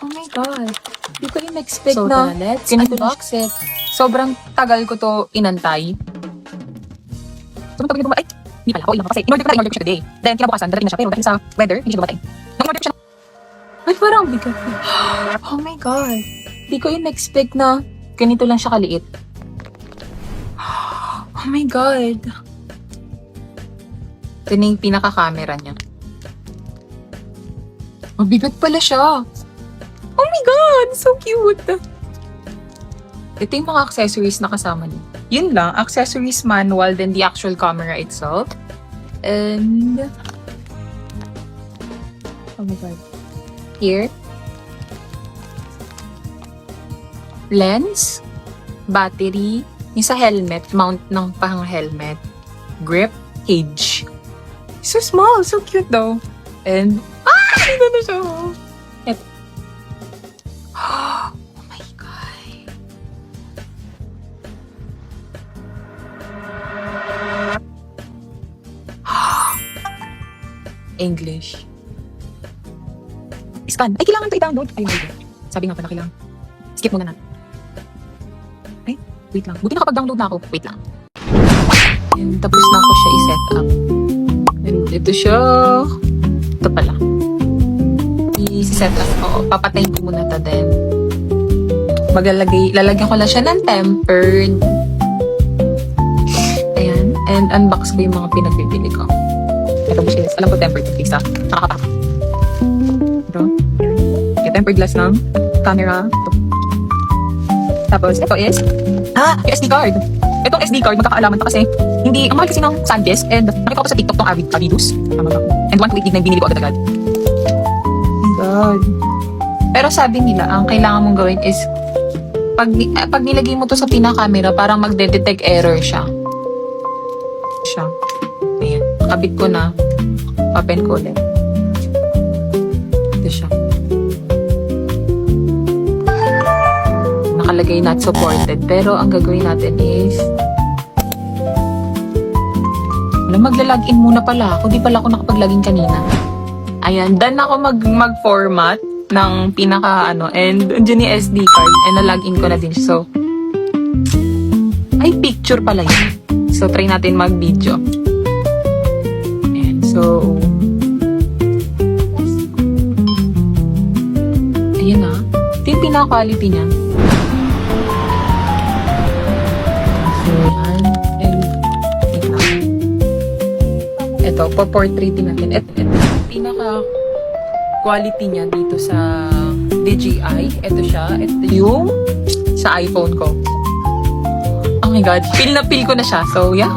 Oh my God. Hindi ko in-expect So, na let's ganito unbox it. Sobrang tagal ko to inantay. Sobrang tagal ko ay, hindi pala. Okay lang kasi in-order ko siya today. Then, kinabukasan, darating na siya. Pero dahil sa weather, hindi siya dumating. Nung in-order ko siya, ay, parang bigat. Oh my God. Hindi ko in-expect na ganito lang siya kaliit. Oh my God. Ito na yung pinaka-camera niya. Mabigat pala siya. Oh my God! So cute! Ito yung mga accessories na kasama niya. Yun lang, accessories manual, then the actual camera itself. And... oh my God. Here. Lens. Battery. Yung sa helmet, mount ng pang-helmet. Grip. Cage. So small, so cute though. And... ito na siya. Ito. Oh my God. English. Scan. Ay, kailangan pa i-download. Ay, my God. Sabi nga pala, kailangan. Skip muna na. Ay, wait lang. Buti nakapag-download na ako. Wait lang. And tapos na ako siya i-set up. And ito siya. Ito pala. I-set up ko. Papatayin ko muna ito din. Lalagyan ko lang siya ng tempered. Ayan. And unbox ko yung mga pinagbibili ko. Ito po siya. Alam ko tempered yung face, ha? Nakakatakot. Ito. Yung tempered glass ng camera. Ito. Tapos, ito is yung SD card. Itong SD card, magkakaalaman pa kasi hindi, ang mahal kasi ng SanDisk and nakita ko sa TikTok tong Avidus. Tama ba? And 128 gig na yung binili ko agad-agad. God. Pero sabi nila, ang kailangan mong gawin is pag nilagay mo to sa pinaka-camera, parang magde-detect error siya. Ayan. Kabit ko na. Open ko ulit. Ito siya. Nakalagay not supported. Pero ang gagawin natin is magla-login muna pala ako. Di pala ako nakapag-login kanina. Ayan, done ako mag-format ng pinaka and dyan yung SD card and na-login ko na din. So, ay picture pala yun. So, try natin mag-video. Ayan, so, ayan na. Ito yung pinaka-quality niya. So, ayan. And, ito, pa-portraiting natin. Ito, pinaka-quality niya dito sa DJI. Ito siya. Ito yung sa iPhone ko. Oh my God. Feel na feel ko na siya. So, yeah.